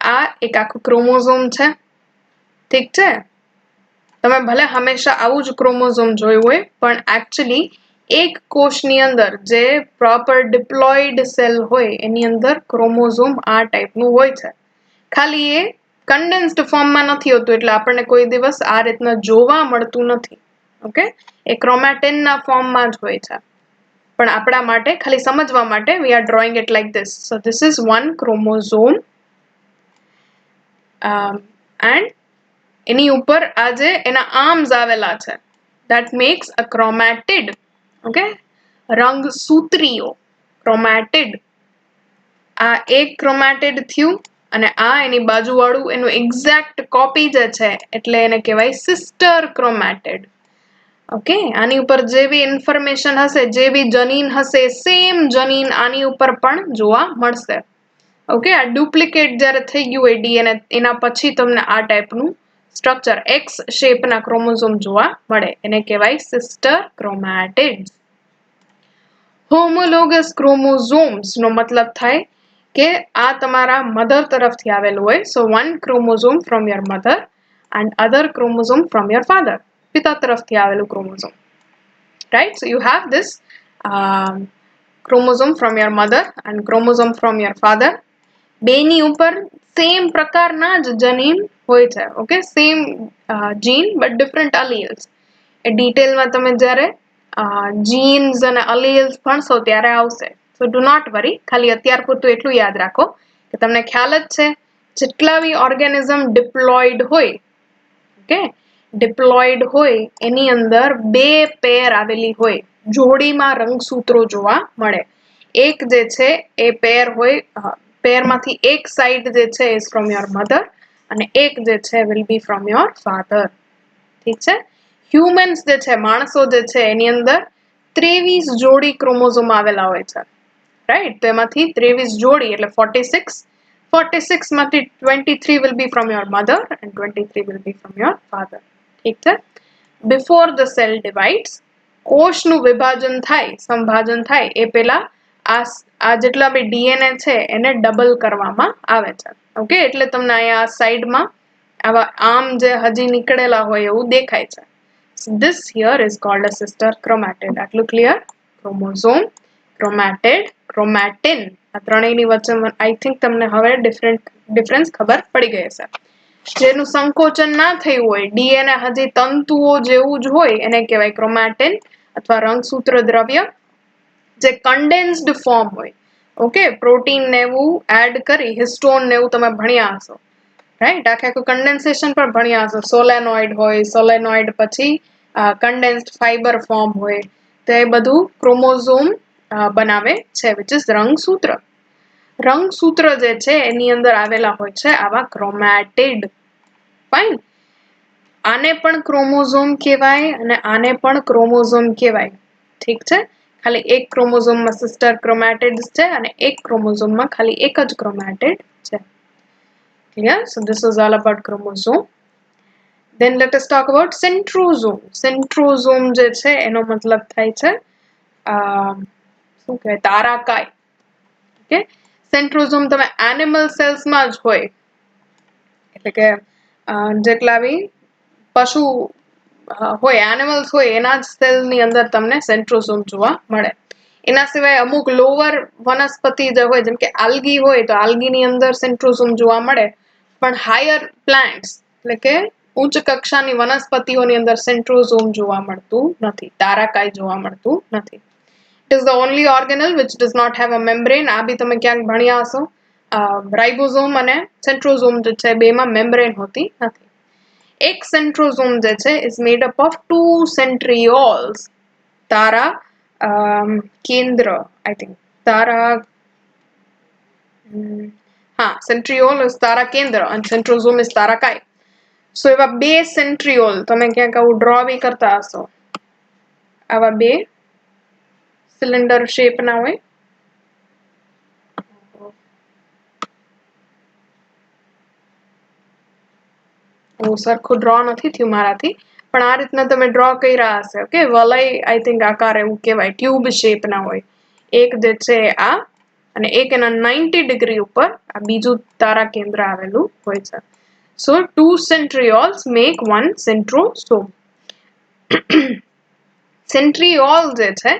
Speaker 1: આ એક આખું ક્રોમોઝોમ છે. ઠીક છે. તમે ભલે હંમેશા આવું જ ક્રોમોઝોમ જોયું હોય, પણ એકચ્યુઅલી એક કોષની અંદર જે પ્રોપર ડિપ્લોઇડ સેલ હોય એની અંદર ક્રોમોઝોમ આ ટાઈપનું હોય છે. ખાલી એ કન્ડેન્સ્ડ ફોર્મમાં નથી હોતું, એટલે આપણને કોઈ દિવસ આ રીતના જોવા મળતું નથી. ઓકે, એ ક્રોમેટિનના ફોર્મમાં જ હોય છે. પણ આપણા માટે ખાલી સમજવા માટે we are drawing it like this. So this is one chromosome and એની ઉપર આજે એના આર્મ્સ આવેલા છે. That makes a chromatid. Okay, રંગસૂત્રીઓ ક્રોમેટિડ. આ એક ક્રોમેટિડ થયું અને આ એની બાજુવાળું એનું એક્ઝેક્ટ કોપી જે છે એટલે એને કહેવાય સિસ્ટર ક્રોમેટિડ. ઓકે, આની ઉપર જે બી ઇન્ફોર્મેશન હશે, જે બી જનીન હશે, સેમ જનીન આની ઉપર પણ જોવા મળશે. ઓકે, આ ડુપ્લિકેટ જ્યારે થઈ ગયું હોય ડીએનએ એના પછી તમને આ ટાઈપનું સ્ટ્રક્ચર એક્સ શેપના ક્રોમોઝોમ જોવા મળે, એને કહેવાય સિસ્ટર ક્રોમેટિડ્સ. હોમોલોગસ ક્રોમોઝોમ્સ નો મતલબ થાય કે આ તમારા મધર તરફથી આવેલું હોય. So one chromosome from your mother and other chromosome from your father. પિતા તરફથી આવેલું ક્રોમોઝોમ. Right, so you have this chromosome from your mother and chromosome from your father. બેની ઉપર સેમ પ્રકારના જ જનીન હોય છે. Okay, same gene but different alleles. એ ડિટેલમાં તમે જ્યારે જીન્સ અને અલીલ્સ ભણશો ત્યારે આવશે. સો ડુ નોટ વરી, ખાલી અત્યાર પૂરતું એટલું યાદ રાખો કે તમને ખ્યાલ જ છે જેટલા બી ઓર્ગેનિઝમ ડિપ્લોઇડ હોય, ઓકે, ડિપ્લોઇડ હોય એની અંદર બે પેર આવેલી હોય, જોડીમાં રંગસૂત્રો જોવા મળે. એક જે છે એ પેર હોય, પેરમાંથી એક સાઈડ જે છે ઇઝ ફ્રોમ યોર મધર અને એક જે છે will be from your father. ઠીક છે. હ્યુમન્સ જે છે, માણસો જે છે, એની અંદર 23 જોડી ક્રોમોઝોમ આવેલા હોય છે. રાઈટ, તો એમાંથી 23 જોડી એટલે 46. 46 માંથી 23 will be from your mother and 23 will be from your father. ઠીક છે. બિફોર ધ સેલ ડિવાઇડ્સ, કોષનું વિભાજન થાય, સંભાજન થાય એ પહેલા આ જેટલા બી ડીએનએ છે એને ડબલ કરવામાં આવે છે. ઓકે, એટલે તમને અહીંયા આ સાઈડમાં આવા આમ જે હજી નીકળેલા હોય એવું દેખાય છે. This here is called a sister chromatid. આટલું ક્લિયર? ક્રોમોઝોમ, ક્રોમેટિડ, ક્રોમેટિન, આ ત્રણેયની વચ્ચે આઈ થિંક તમને હવે ડિફરન્સ ખબર પડી ગઈ હશે. જેનું સંકોચન ના થયું હોય, ડીએનએ હજી તંતુઓ જેવું જ હોય એને કહેવાય ક્રોમેટિન અથવા રંગસૂત્ર દ્રવ્ય. જે કન્ડેન્સ્ડ ફોર્મ હોય, ઓકે, પ્રોટીન ને એવું એડ કરી, હિસ્ટોન ને એવું તમે ભણ્યા હશો. રાઈટ, આખું કન્ડેન્સેશન પણ ભણ્યા હશો. સોલેનોઇડ હોય, સોલેનોઇડ પછી કન્ડેન્સ્ડ ફાઈબર ફોર્મ હોય, તો એ બધું ક્રોમોઝોમ બનાવે છે, વિચ ઇઝ રંગસૂત્ર. રંગસૂત્ર જે છે એની અંદર આવેલા હોય છે આવા ક્રોમેટિડ. ફાઇન, આને પણ ક્રોમોઝોમ કહેવાય અને આને પણ ક્રોમોઝોમ કહેવાય. ઠીક છે. ખાલી એક ક્રોમોઝોમમાં સિસ્ટર ક્રોમેટિડ્સ છે અને એક ક્રોમોઝોમમાં ખાલી એક જ ક્રોમેટિડ છે. Clear? So this is all about chromosome. Then let us talk about centrosome. Centrosome જે છે એનો મતલબ થાય છે શું કહેવાય, તારાકાય. ઓકે, સેન્ટ્રોઝોમ તમે એનિમલ સેલ્સમાં જ હોય, એટલે કે જેટલા બી પશુ હોય, એનિમલ્સ હોય, એના જ સેલની અંદર તમને સેન્ટ્રોઝોમ જોવા મળે. એના સિવાય અમુક લોઅર વનસ્પતિ જે હોય, જેમ કે આલ્ગી હોય તો આલ્ગીની અંદર સેન્ટ્રોઝોમ જોવા મળે, પણ હાયર પ્લાન્ટ્સ એટલે કે ઉચ્ચ કક્ષાની વનસ્પતિઓની અંદર સેન્ટ્રોઝોમ જોવા મળતું નથી, તારાકાય જોવા મળતું નથી. It is the only organelle which does not have a membrane. આ બી તમે ક્યાંક ભણ્યા હશો. રાઇબોઝોમ અને સેન્ટ્રોઝોમ જે છે બેમાં મેમ્બ્રેન હોતી નથી. એક સેન્ટ્રોઝોમ જે છે is made up of 2 centrioles. તારા કેન્દ્ર, I think તારા centriole is તારા કેન્દ્ર and centrosome is તારાકાય. સો એવા બે સેન્ટ્રિઓલ તમે ક્યાંક આવું ડ્રો બી કરતા હશો, આવા બે સિલિન્ડર શેપ ના હોય, સરખું ડ્રો નથી થયું મારાથી, પણ આ રીતના તમે ડ્રો કર્યા હશે. ઓકે, વલય આઈ થિંક આકાર એવું કહેવાય, ટ્યુબ શેપ ના હોય. એક જે છે આ, અને એક એના 90 ડિગ્રી ઉપર આ બીજું તારા કેન્દ્ર આવેલું હોય છે. સો 2 centrioles make 1 centrosome. સેન્ટ્રિઓલ જે છે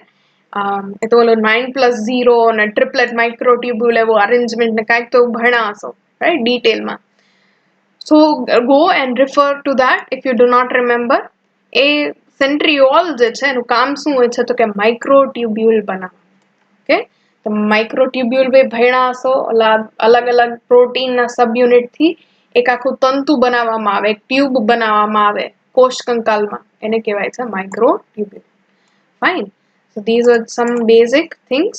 Speaker 1: એ તો ઓલો 9+0 અને ટ્રિપ્લેટ માઇક્રોટ્યુબ્યુલ એવું અરેન્જમેન્ટ ને કાંઈક તો ભણ્યા હશો, રાઈટ, ડિટેલમાં. So go and refer to that if you do not remember. એ સેન્ટ્રિઓલ જે છે એનું કામ શું હોય છે તો કે માઇક્રોટ્યુબ્યુલ બનાવવા. ઓકે, તો માઇક્રોટ્યુબ્યુલ બે ભણ્યા હશો, અલગ અલગ પ્રોટીનના સબયુનિટ થી એક આખું તંતુ બનાવવામાં આવે, એક ટ્યુબ બનાવવામાં આવે કોષ કંકાલમાં, એને કહેવાય છે microtubule. Fine. So these are some basic things.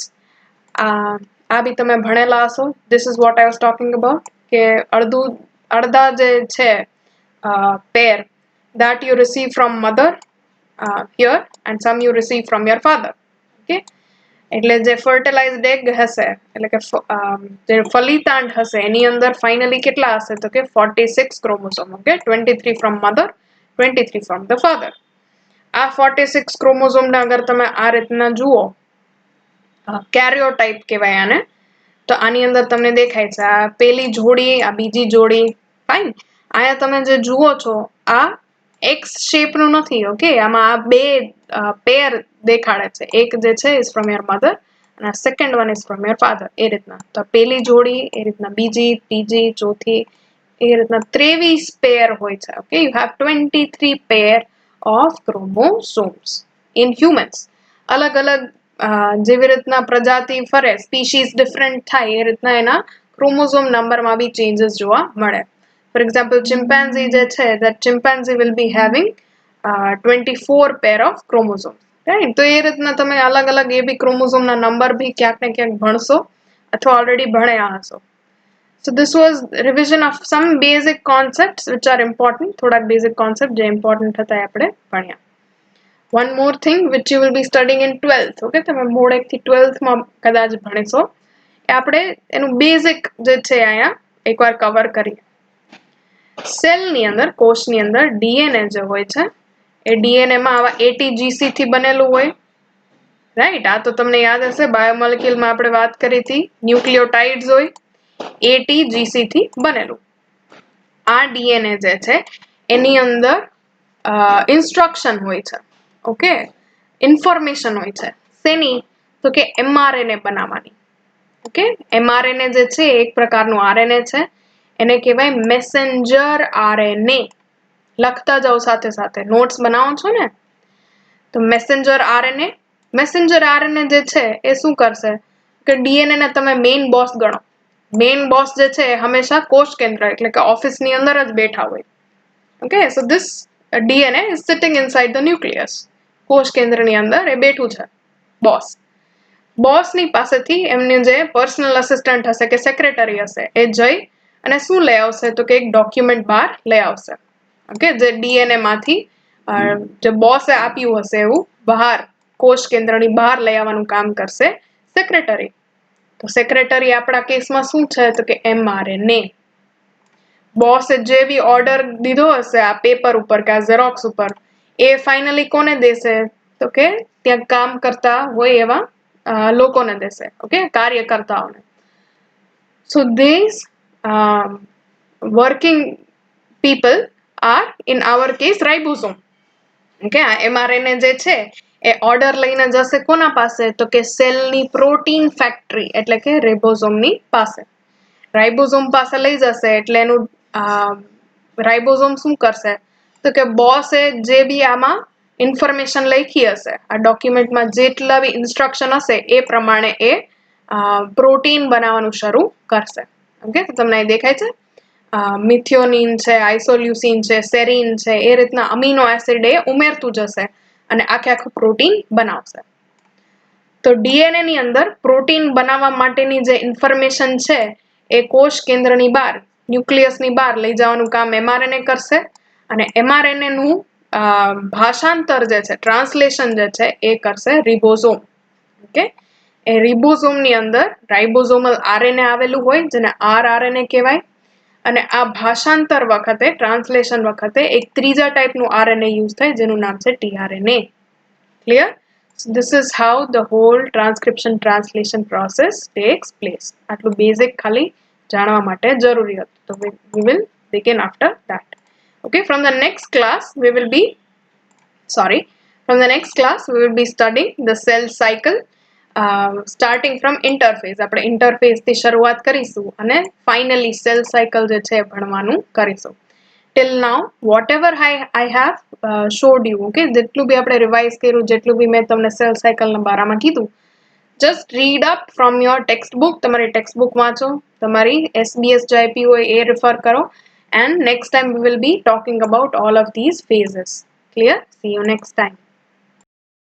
Speaker 1: આ બી તમે ભણેલા હશો. This is what I was talking about, કે અડધા જે છે pair that you receive from mother here and some you receive from your father. Okay, એટલે જે fertilized egg હશે, એટલે કે જે ફલિતાંડ હશે એની અંદર ફાઇનલી કેટલા હશે તો કે 46 chromosome. Okay, 23 from mother, 23 from the father. આ 46 ક્રોમોસોમ ને અગર તમે આ રીતના જુઓ, કેરિયોટાઇપ કહેવાય આને, તો આની અંદર તમને દેખાય છે આ પેલી જોડી, આ બીજી જોડી. ફાઇન. અહીંયા તમે જે જુઓ છો આ એક્સ શેપ નું નથી. ઓકે, આમાં આ બે પેર દેખાડે છે. એક જે છે ઇઝ ફ્રોમ યોર મધર અને second one is from your father. એ રીતના તો પેલી જોડી, એ રીતના બીજી, ત્રીજી, ચોથી, એ રીતના 23 પેર હોય છે. Okay, you have 23 pair of chromosomes in humans. અલગ અલગ જેવી રીતના પ્રજાતિ ફરે, સ્પીશીઝ ડિફરન્ટ થાય, એ રીતના એના ક્રોમોસોમ નંબરમાં બી ચેન્જીસ જોવા મળે. ફોર એક્ઝામ્પલ ચિમ્પાન્ઝી જે છે, that chimpanzee will be having 24 pair of chromosomes. Right, તો એ રીતના તમે અલગ અલગ એ બી ક્રોમોસોમના નંબર બી ક્યાંક ને ક્યાંક ભણશો અથવા ઓલરેડી ભણ્યા હશો. So this was revision of some basic concepts which are important. થોડાક basic concept જે important હતા એ આપણે ભણ્યા. One more thing which you will be studying in 12th. Okay, તમે મોડ 1 થી 12th માં કદાચ ભણીશો, એ આપણે એનું બેઝિક જે છે અહીંયા એકવાર કવર કરીએ. સેલની અંદર, કોષની અંદર ડીએનએ જે હોય છે એ ડીએનએ માં આવા એટીજીસી થી બનેલું હોય. રાઈટ, આ તો તમને યાદ હશે, બાયોમોલેક્યુલમાં આપણે વાત કરી હતી, ન્યુક્લિયોટાઇડ્સ હોય, એટીજીસી થી બનેલું. આ ડીએનએ જે છે એની અંદર ઇન્સ્ટ્રક્શન હોય છે. ઓકે, ઇન્ફોર્મેશન હોય છે. શેની તો કે એમઆરએનએ બનાવવાની. ઓકે, એમઆરએનએ જે છે એક પ્રકારનું આરએનએ છે, એને કહેવાય મેસેન્જર આરએનએ. લખતા જાઓ સાથે સાથે, નોટ્સ બનાવો છો ને, તો મેસેન્જર આરએનએ. મેસેન્જર આરએનએ જે છે એ શું કરશે કે ડીએનએ ને તમે મેઇન બોસ ગણો. મેઇન બોસ જે છે એ હંમેશા કોષ કેન્દ્ર એટલે કે ઓફિસની અંદર જ બેઠા હોય. Okay, so this DNA is sitting inside the nucleus. કોષ કેન્દ્રની અંદર એ બેઠું છે બોસ. બોસની પાસેથી એમની જે પર્સનલ અસિસ્ટન્ટ હશે કે સેક્રેટરી હશે એ જઈ અને શું લઈ આવશે તો કે એક ડોક્યુમેન્ટ બહાર લઈ આવશે. ઓકે, જે ડીએનએ માંથી જે બોસે આપ્યું હશે એવું બહાર કોષ કેન્દ્રની બહાર લઈ આવવાનું કામ કરશે સેક્રેટરી. તો સેક્રેટરી આપણા કેસમાં શું છે તો કે એમઆરએનએ. બોસે જે બી ઓર્ડર દીધો હશે આ પેપર ઉપર કે આ ઝેરોક્સ ઉપર, એ ફાઇનલી કોને દેશે તો કે ત્યાં કામ કરતા હોય એવા લોકોને દેશે. ઓકે, કાર્યકર્તાઓને. So this working people are in our case ribosome. Okay, આ એમઆરએનએ જે છે એ ઓર્ડર લઈને જશે કોના પાસે તો કે સેલની પ્રોટીન ફેક્ટરી એટલે કે રાઇબોસોમની પાસે. રાઇબોસોમ પાસે લઈ જશે એટલે એનું રાઇબોસોમ શું કરશે તો કે બોસે જે બી આમાં ઇન્ફોર્મેશન લખી હશે, આ ડોક્યુમેન્ટમાં જેટલા બી ઇન્સ્ટ્રક્શન હશે એ પ્રમાણે એ પ્રોટીન બનાવવાનું શરૂ કરશે. ઓકે, તો તમને દેખાય છે મિથિયોનિન છે, આઇસોલ્યુસિન છે, સેરીન છે, એ રીતના અમીનો એસિડ એ ઉમેરતું જશે અને આખું પ્રોટીન બનાવશે. તો ડીએનએ ની અંદર પ્રોટીન બનાવવા માટેની જે ઇન્ફોર્મેશન છે એ કોષ કેન્દ્રની બહાર, ન્યુક્લિયસની બહાર લઈ જવાનું કામ એમઆરએનએ કરશે અને mRNA નું ભાષાંતર જે છે, ટ્રાન્સલેશન જે છે એ કરશે રિબોઝોમ. ઓકે, એ રિબોઝોમ ની અંદર રાઇબોઝોમલ RNA આવેલું હોય જેને rRNA કહેવાય, અને આ ભાષાંતર વખતે, ટ્રાન્સલેશન વખતે એક ત્રીજા ટાઈપનું RNA યુઝ થાય જેનું નામ છે tRNA. Clear? So this is how the whole transcription translation process takes place. આટલું બેઝિક ખાલી જાણવા માટે જરૂરી હતું. તો we will begin after that. Okay, from the next class we will be studying the cell cycle, starting from interphase. આપણે interphase થી શરૂઆત કરીશું અને finally cell cycle જે છે ભણવાનું કરીશું. Till now whatever I have showed you, okay, જેટલું બી આપણે રિવાઇઝ કર્યું, જેટલું બી મેં તમને સેલ સાયકલના બારામાં કીધું, just read up from your textbook. તમારી ટેક્સ્ટબુક વાંચો, તમારી SBS જો આપી હોય એ રેફર કરો, and next time we will be talking about all of these phases. Clear? See you next time.